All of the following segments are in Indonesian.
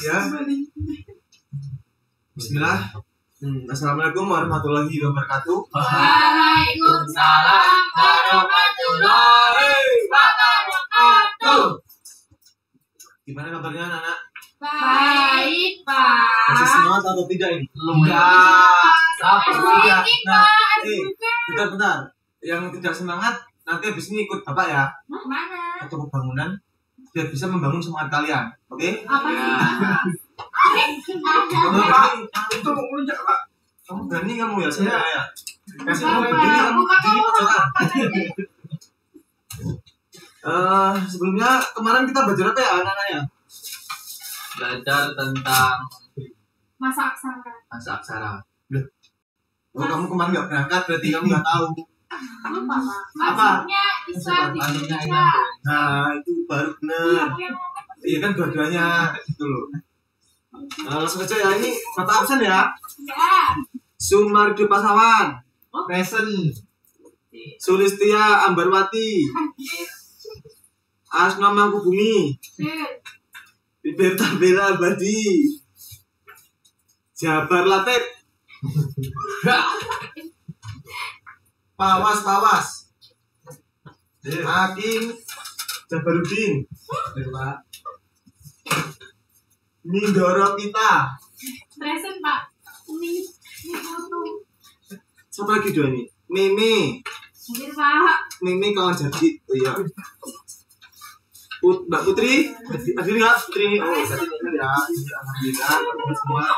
Ya. Bismillah. Assalamualaikum warahmatullahi wabarakatuh. Waalaikumsalam warahmatullahi wabarakatuh. Gimana kabarnya anak-anak? Baik, Pak. Masih semangat atau tidak ini? Enggak. Sudah. Nah, bentar. Yang tidak semangat nanti habis ini ikut Bapak ya Mana? ke toko bangunan biar bisa membangun semangat kalian. Oke? Apa sih? Itu mau ngelunjak, Pak. Kamu berani kamu ya? Saya ya. Kasih kamu berdiri, kamu berdiri pojokan. Sebelumnya kemarin kita belajar apa ya anak-anak ya? Belajar tentang Masa aksara. bahasa aksara. Oh, kamu kemarin nggak berangkat, berarti kamu nggak tahu. Apa, Pak? Apa? Maksudnya Islam di Maksudnya Indonesia. Nah, itu baru Iya, bener. aku yang ngomong. Iya kan dua-duanya gitu loh. Nah, langsung aja ya, ini kata absen ya. Ya. Sumardi Pasawan, Present. Sulistia Ambarwati, Asma Mangkubumi, Biberta Bella Abadi, Jabar Latif, Pawas, Hakim Jabarudin, Nindoro kita. Present, Pak. Ini foto. Siapa lagi dua ini? Mimi, Hadir, Pak. Mimi kawan jadi. Oh iya. Mbak Putri, hadir nggak Putri? Oh, tadi hadir ya. Alhamdulillah, semua.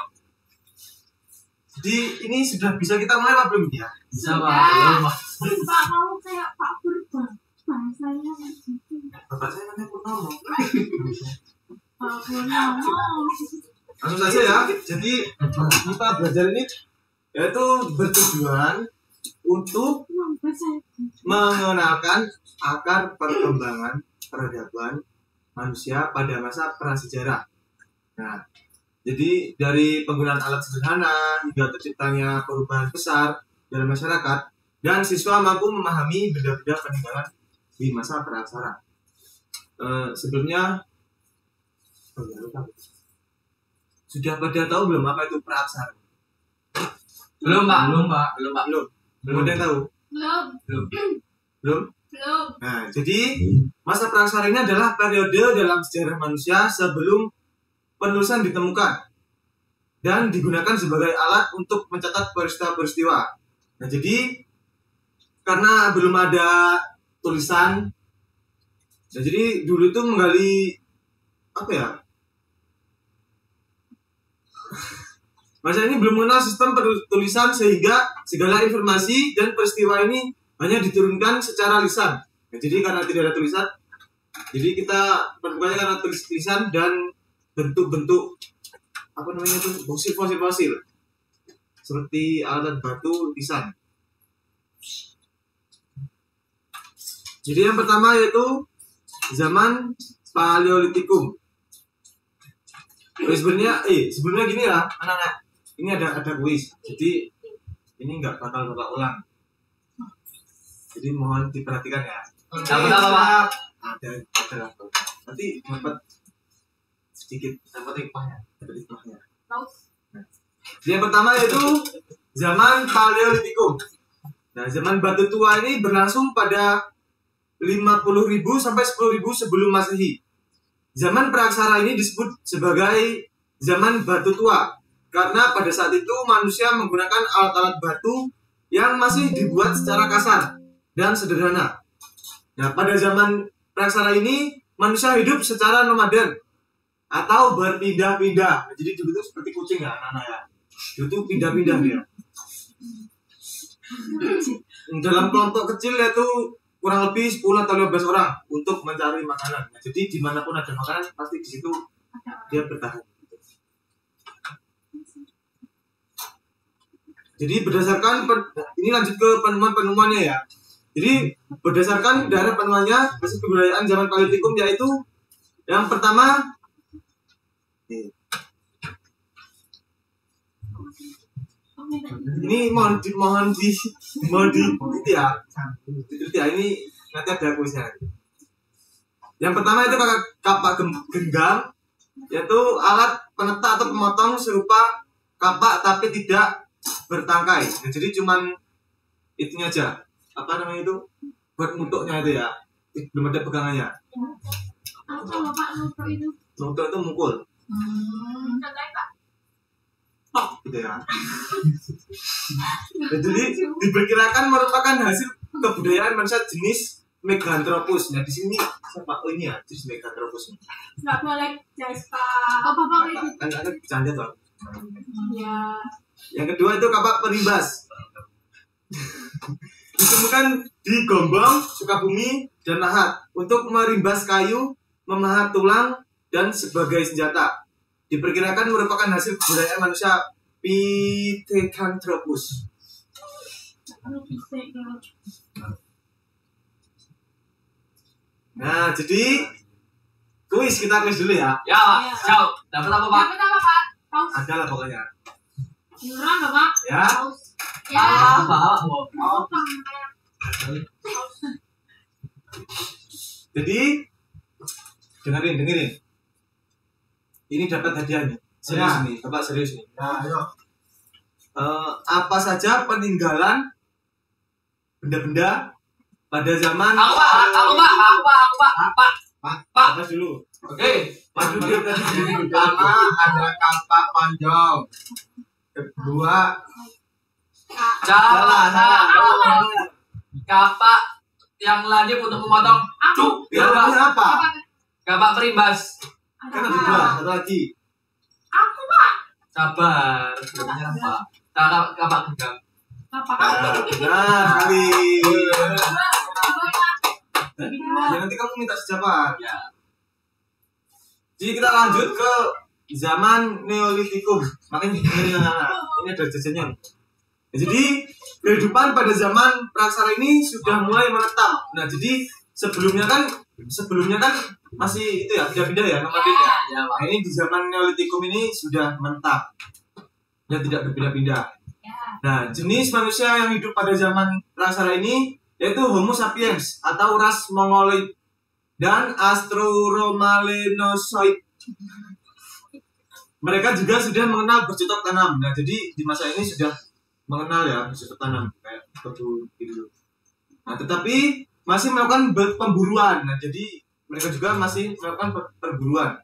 Jadi ini sudah bisa kita mulai apa belum ya? Bisa, Sudah. Pak. Belum, Pak. Pak, kamu kayak Pak Purba. Bahasanya gitu. Bapak saya namanya Purnomo. Pak Purnomo. Langsung saja ya. Jadi kita belajar ini yaitu bertujuan untuk mengenalkan akar perkembangan peradaban manusia pada masa prasejarah. Nah, jadi dari penggunaan alat sederhana hingga terciptanya perubahan besar dalam masyarakat dan siswa mampu memahami benda-benda peninggalan di masa praksara. Sebelumnya sudah pada tahu belum apa itu praksara? Belum, Pak. Belum ada yang tahu? Belum? Nah, jadi masa praksara ini adalah periode dalam sejarah manusia sebelum penulisan ditemukan dan digunakan sebagai alat untuk mencatat peristiwa-peristiwa. Nah, jadi karena belum ada tulisan, nah, jadi dulu itu menggali apa ya? Masa ini belum mengenal sistem tulisan sehingga segala informasi dan peristiwa ini hanya diturunkan secara lisan. Nah, jadi karena tidak ada tulisan, jadi kita menemukannya karena tulisan dan bentuk-bentuk apa namanya itu fosil seperti alat batu lisan. Jadi yang pertama yaitu zaman Paleolitikum. Sebelumnya gini ya anak-anak. Ini ada kuis, jadi ini nggak bakal bapak ulang. Jadi mohon diperhatikan ya. Dapat apa, Pak? Ada nanti dapat sedikit dapat hikmahnya. Nah, jadi yang pertama yaitu zaman Paleolitikum. Nah, zaman batu tua ini berlangsung pada 50.000 sampai 10.000 sebelum Masehi. Zaman praksara ini disebut sebagai zaman batu tua. Karena pada saat itu manusia menggunakan alat-alat batu yang masih dibuat secara kasar dan sederhana. Nah, pada zaman praksara ini manusia hidup secara nomaden atau berpindah-pindah. Jadi dulu itu seperti kucing ya, anak-anak ya. Dulu itu pindah-pindah dia. Dalam kelompok kecil yaitu kurang lebih 10 atau 15 orang untuk mencari makanan. Nah, jadi dimanapun ada makanan pasti di situ dia bertahan. Jadi berdasarkan ini lanjut ke penemuan-penemuannya ya. Jadi berdasarkan daerah penemuannya hasil kebudayaan zaman Paleolitikum yaitu yang pertama Ini mohon di itu ya. Ini nanti ada kuisnya. Yang pertama itu kapak genggam, yaitu alat penetak atau pemotong serupa kapak tapi tidak bertangkai. Nah, jadi cuman itunya aja. Apa namanya itu? Buat nutuknya itu ya. Belum ada pegangannya. Apa Bapak nutuk itu? Nutuk itu mukul. Contohnya Pak. Tok gitu ya. Nah, jadi diperkirakan merupakan hasil kebudayaan manusia jenis Meganthropus. Nah, di sini siapa? Oh ini ya, jenis Meganthropus. Nggak boleh guys Pak. Oh Bapak kayak gitu. Kan ada bercanda toh. Iya. Yang kedua itu kapak perimbas. Ditemukan di Gombong, Sukabumi, dan Lahat untuk merimbas kayu, memahat tulang, dan sebagai senjata. Diperkirakan merupakan hasil kebudayaan manusia Pithecanthropus. Nah, jadi kita kuis dulu ya. Ya, ciao. Dapat apa, Pak? Dapat apa Pak? Paus. Ada lah pokoknya. Beneran nggak Pak? Ya. Paus. Ya. Apa? Jadi dengerin. Ini dapat hadiahnya. Serius nih, Bapak serius nih. Nah, ayo. Apa saja peninggalan benda-benda pada zaman Aku, Pak. Apa dulu? Oke. Maju dia tadi. Pertama ada kapak panjang. Kedua Salah. kapak yang lanjut untuk memotong cuk. Ya, namanya apa? Kapak perimbas. Kan ada dua, satu lagi. Aku Pak. Sabar. Namanya apa? Kapak genggam. Apa? Benar sekali. Bapak. Ya, nanti kamu minta sejawaban. Ya. Jadi kita lanjut ke zaman Neolitikum. Makanya ini ada jajannya. Jadi kehidupan pada zaman praksara ini sudah mulai menetap. Nah, jadi sebelumnya kan masih itu ya, pindah-pindah ya, nomadik ya. Ya, Pak. Nah, ini di zaman Neolitikum ini sudah menetap dan tidak berpindah-pindah. Nah, jenis manusia yang hidup pada zaman praksara ini yaitu Homo sapiens atau ras Mongoloid dan Australopithecus. Mereka juga sudah mengenal bercocok tanam. Nah, jadi di masa ini sudah mengenal ya bercocok tanam kayak betul gitu. Nah, tetapi masih melakukan pemburuan. Nah, jadi mereka juga masih melakukan perburuan.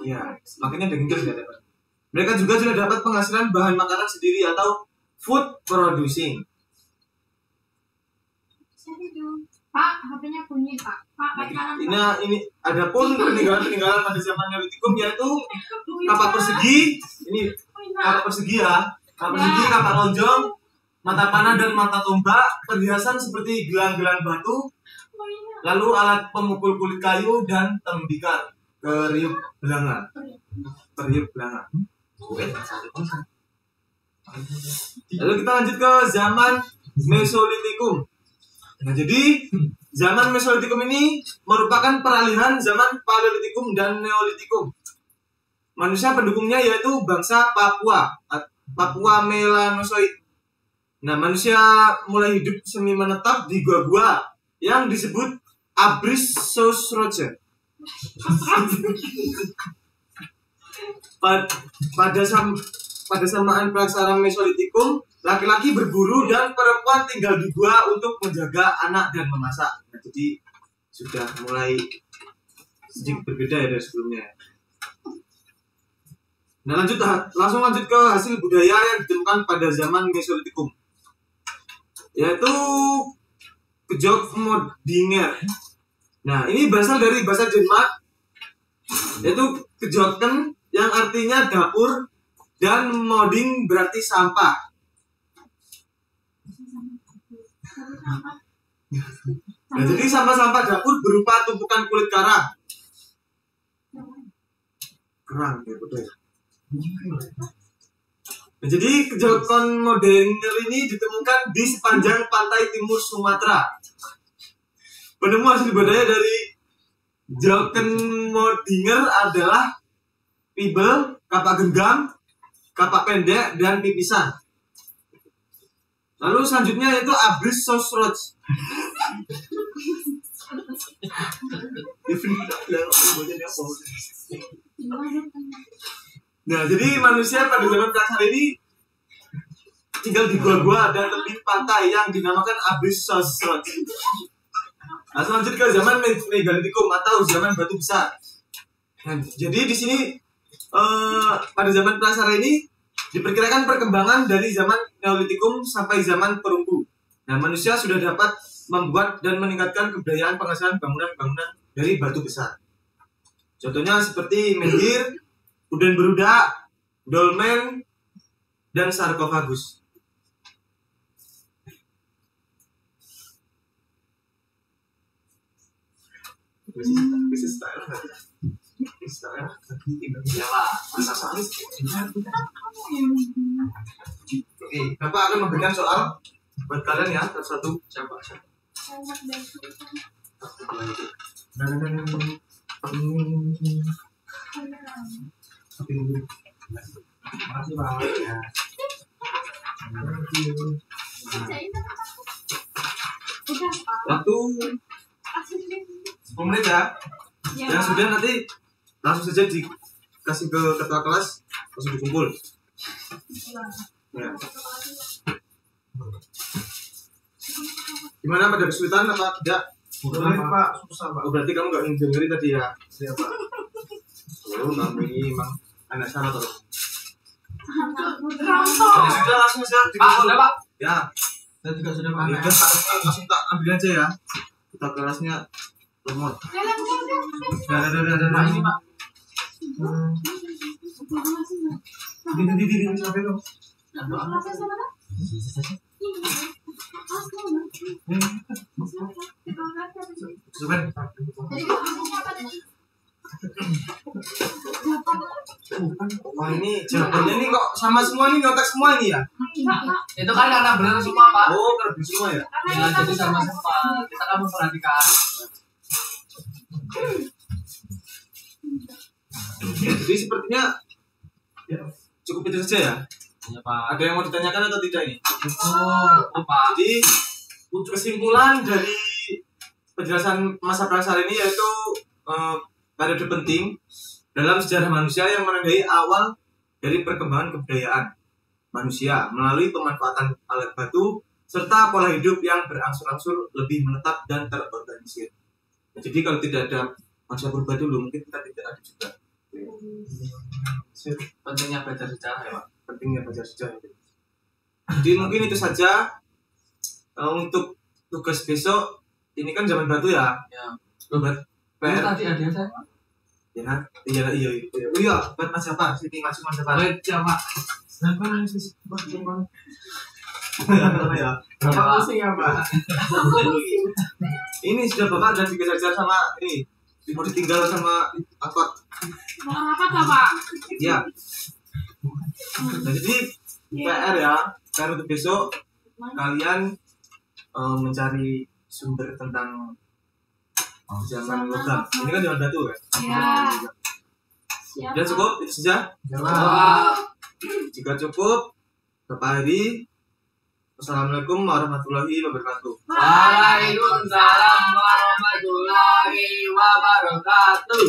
Ya, makanya daging terus tidak dapat. Mereka juga sudah dapat penghasilan bahan makanan sendiri atau food producing. Pak, HP-nya bunyi Pak. Pak, Ini ada pun peninggalan pada zaman Neolitikum yaitu kapak persegi. Ini kapak persegi ya. Kapak persegi, kapak lonjong, mata panah dan mata tombak, perhiasan seperti gelang-gelang batu, lalu alat pemukul kulit kayu dan tembikar, periuk belanga. Lalu kita lanjut ke zaman Mesolitikum. Nah, jadi zaman Mesolitikum ini merupakan peralihan zaman Paleolitikum dan Neolitikum. Manusia pendukungnya yaitu bangsa Papua Melanozoid. Nah, manusia mulai hidup semi menetap di gua-gua yang disebut Abrissosroche. Pada samaan praksara Mesolitikum, laki-laki berburu dan perempuan tinggal di gua untuk menjaga anak dan memasak. Nah, jadi sudah mulai sedikit berbeda ya dari sebelumnya. Nah, langsung lanjut ke hasil budaya yang ditemukan pada zaman Mesolitikum, yaitu kejok Modinger. Nah, ini berasal dari bahasa Denmark, yaitu kejoken yang artinya dapur dan moding berarti sampah. Nah, jadi sampah-sampah dapur berupa tumpukan kulit kerang ya betul. Nah, jadi kejoken Modinger ini ditemukan di sepanjang pantai timur Sumatera. Penemu hasil budaya dari Joken Modinger adalah pibel, kapak genggam, kapak pendek, dan pipisan. Lalu selanjutnya yaitu abris sosroj. Nah, jadi manusia pada zaman praksar ini tinggal di gua-gua dan tepi pantai yang dinamakan abris sosroj. Nah, selanjut ke zaman megalitikum atau zaman batu besar. Nah, jadi di sini pada zaman praksar ini diperkirakan perkembangan dari zaman neolitikum sampai zaman perunggu. Nah, manusia sudah dapat membuat dan meningkatkan kebudayaan penghasilan bangunan-bangunan dari batu besar. Contohnya seperti menhir, uden berudak, dolmen, dan sarkofagus. Oke, Bapak akan memberikan soal buat kalian ya, satu siapa? Makasih Pak. Ya. Waktu 10 menit ya. Yang sudah nanti langsung saja dikasih ke ketua kelas, langsung dikumpul. Ya. Gimana, pada kesulitan apa tidak? Boleh Pak, susah Pak. Oh, berarti kamu nggak dengerin tadi ya? Iya Pak. Oh, kami emang anak sana terus. Sudah langsung saja dikumpul. Sudah Pak. Ya. Saya juga sudah Pak. Ya, langsung tak ambil aja ya. Kita kelasnya lemot. Nah, ini Pak. Di sampai dong. Wah, ini jawabannya ini kok sama semua, ini nyontek semua ini ya? Itu kan karena benar semua Pak. Oh, karena benar semua ya? Ya, jadi sama semua. Kita kan memperhatikan. Jadi sepertinya cukup itu saja ya? Ya Pak. Ada yang mau ditanyakan atau tidak ini? Oh, Pak. Jadi kesimpulan dari penjelasan masa praksar ini yaitu periode penting dalam sejarah manusia yang menandai awal dari perkembangan kebudayaan manusia melalui pemanfaatan alat batu serta pola hidup yang berangsur-angsur lebih menetap dan terorganisir. Nah, jadi kalau tidak ada manusia purba dulu mungkin kita tidak ada juga. Pentingnya belajar sejarah ya Pak. Pentingnya belajar sejarah. Jadi mungkin itu saja untuk tugas besok. Ini kan zaman batu ya. Ya. Buat Ini PR. tadi ada saya Pak. Iya. Oh iya, buat Mas Jafar, sini masuk Mas Jafar. Baik, ya Pak. Kenapa sih? Ya. Bapak pusing ya Pak. Ini sudah Bapak dan dikejar-kejar sama ini. Mau ditinggal sama angkot. Mau apa tuh Pak? Ya. Nah, jadi PR ya. PR untuk besok kalian mencari sumber tentang zaman logam. Ini kan zaman batu kan? Iya. Dan cukup itu saja. Wah. Jika cukup, Bapak Hadi. Wassalamualaikum warahmatullahi wabarakatuh. Waalaikumsalam warahmatullahi wabarakatuh.